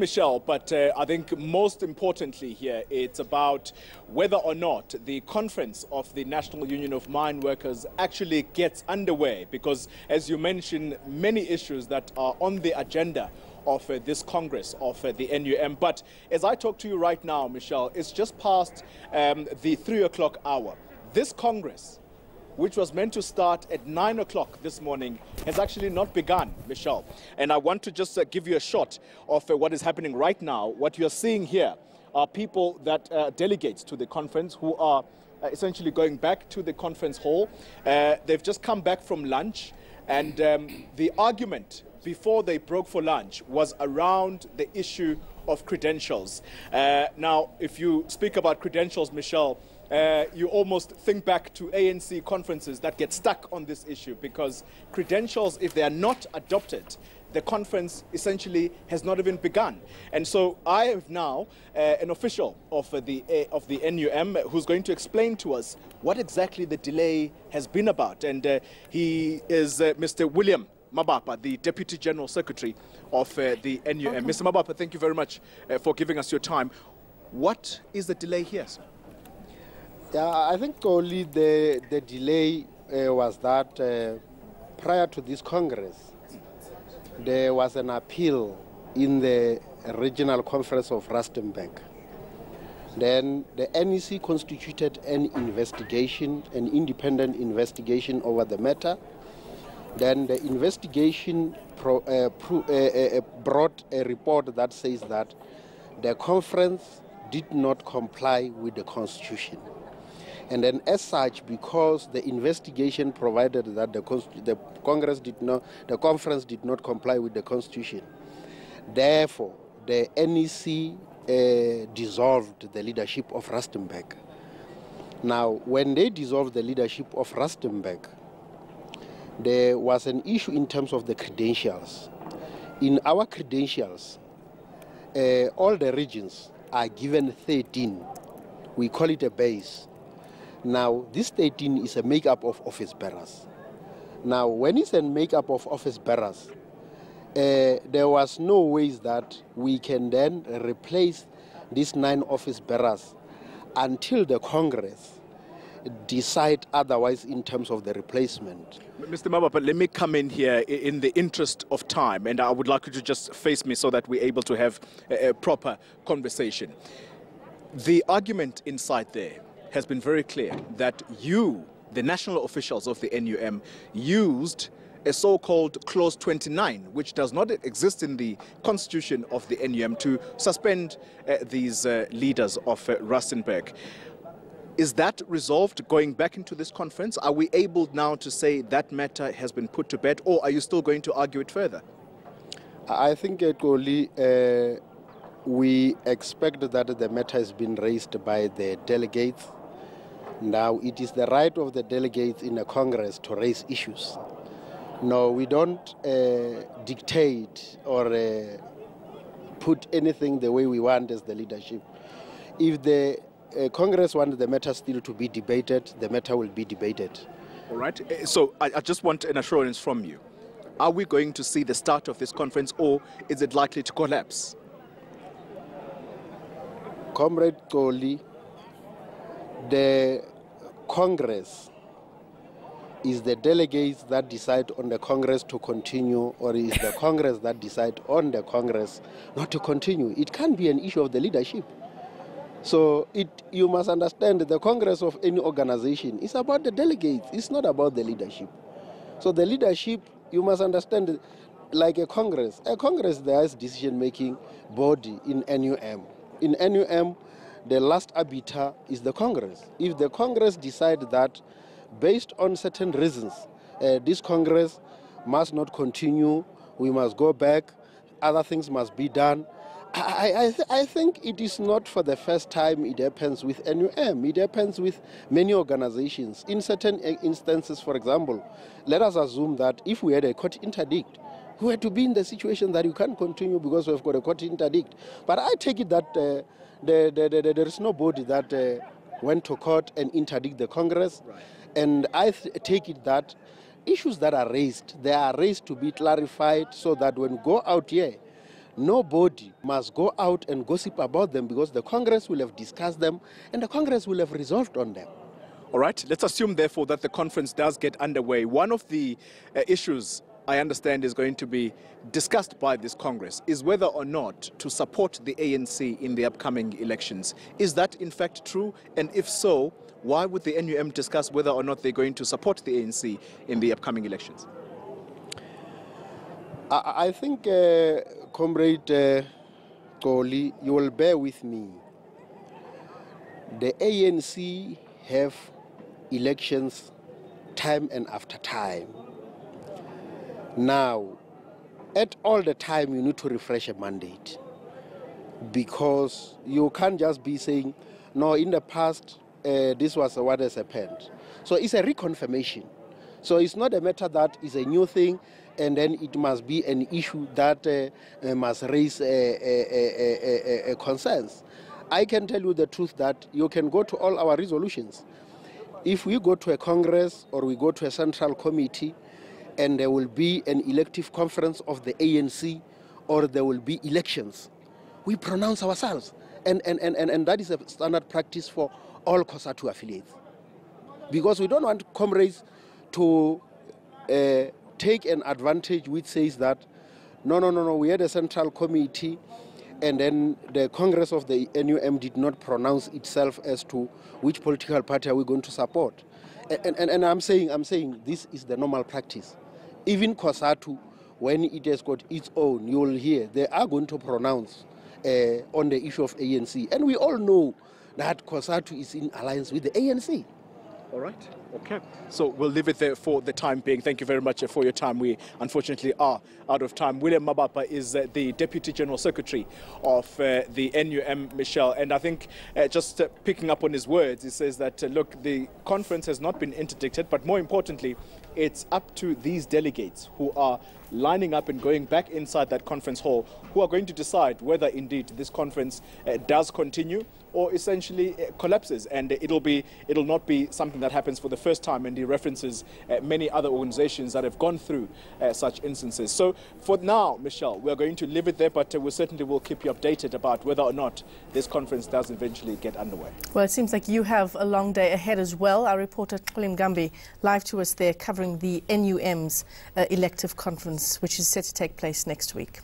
Michelle, but I think most importantly here, it's about whether or not the conference of the National Union of Mineworkers actually gets underway, because, as you mentioned, many issues that are on the agenda of this Congress of the NUM. But as I talk to you right now, Michelle, it's just past the 3 o'clock hour. This Congress, which was meant to start at 9 o'clock this morning, has actually not begun, Michelle. And I want to just give you a shot of what is happening right now. What you're seeing here are people that delegates to the conference who are essentially going back to the conference hall. They've just come back from lunch, and the argument before they broke for lunch was around the issue of credentials. Now, if you speak about credentials, Michelle, you almost think back to ANC conferences that get stuck on this issue, because credentials, if they are not adopted, the conference essentially has not even begun. And so I have now an official of the NUM who's going to explain to us what exactly the delay has been about. And he is Mr. William Mabapa, the Deputy General Secretary of the NUM. Mr. Mabapa, thank you very much for giving us your time. What is the delay here, sir? Yeah, I think only the delay was that prior to this Congress, there was an appeal in the Regional Conference of Rustenburg. Then the NEC constituted an investigation, an independent investigation over the matter. Then the investigation brought a report that says that the conference did not comply with the Constitution. And then as such, because the investigation provided that the conference did not comply with the Constitution, therefore the NEC dissolved the leadership of Rustenburg. Now, when they dissolved the leadership of Rustenburg, there was an issue in terms of the credentials. In our credentials, all the regions are given 13. We call it a base. Now, this 13 is a makeup of office bearers. Now, when it's a makeup of office bearers, there was no ways that we can then replace these 9 office bearers until the Congress decide otherwise in terms of the replacement. Mr. Mabapa, let me come in here in the interest of time, and I would like you to just face me so that we're able to have a proper conversation. The argument inside there has been very clear that you, the national officials of the NUM, used a so-called Clause 29, which does not exist in the constitution of the NUM, to suspend these leaders of Rustenburg. Is that resolved going back into this conference? Are we able now to say that matter has been put to bed, or are you still going to argue it further? I think, we expect that the matter has been raised by the delegates. Now, it is the right of the delegates in the Congress to raise issues. No, we don't dictate or put anything the way we want as the leadership. If the Congress wants the matter still to be debated, the matter will be debated. All right. So I just want an assurance from you. Are we going to see the start of this conference, or is it likely to collapse? Comrade Koli, the Congress is the delegates that decide on the Congress to continue, or is the Congress that decide on the Congress not to continue. It can't be an issue of the leadership. So you must understand that the Congress of any organization is about the delegates. It's not about the leadership. So the leadership, you must understand, like a Congress, there is decision-making body in NUM. In NUM, the last arbiter is the Congress. If the Congress decides that, based on certain reasons, this Congress must not continue, we must go back, other things must be done, I think it is not for the first time it happens with NUM. It happens with many organizations. In certain instances, for example, let us assume that if we had a court interdict, we had to be in the situation that you can't continue because we've got a court interdict. But I take it that there is nobody that went to court and interdict the Congress. Right. And I take it that issues that are raised, they are raised to be clarified so that when we go out here, nobody must go out and gossip about them, because the Congress will have discussed them and the Congress will have resolved on them. All right, let's assume, therefore, that the conference does get underway. One of the issues I understand is going to be discussed by this Congress is whether or not to support the ANC in the upcoming elections. Is that in fact true? And if so, why would the NUM discuss whether or not they're going to support the ANC in the upcoming elections? I think, Comrade Goli, you will bear with me. The ANC have elections time and after time. Now, at all the time, you need to refresh a mandate, because you can't just be saying, no, in the past, this was what has happened. So it's a reconfirmation. So it's not a matter that is a new thing, and then it must be an issue that must raise concerns. I can tell you the truth that you can go to all our resolutions. If we go to a Congress or we go to a central committee and there will be an elective conference of the ANC or there will be elections, we pronounce ourselves. And that is a standard practice for all COSATU affiliates. Because we don't want comrades to take an advantage which says that, no, we had a central committee and then the Congress of the NUM did not pronounce itself as to which political party are we going to support. And I'm saying this is the normal practice. Even COSATU, when it has got its own, you will hear they are going to pronounce on the issue of ANC. And we all know that COSATU is in alliance with the ANC. All right. Okay. So we'll leave it there for the time being. Thank you very much for your time. We unfortunately are out of time. William Mabapa is the Deputy General Secretary of the NUM, Michelle. And I think just picking up on his words, he says that, look, the conference has not been interdicted, but more importantly, it's up to these delegates who are lining up and going back inside that conference hall, who are going to decide whether indeed this conference does continue or essentially collapses, and it'll not be something that happens for the first time. And he references many other organizations that have gone through such instances. So for now, Michelle, we're going to leave it there, but we certainly will keep you updated about whether or not this conference does eventually get underway. Well, it seems like you have a long day ahead as well. Our reporter Xoli Mgambi live to us there covering the NUM's elective conference, which is set to take place next week.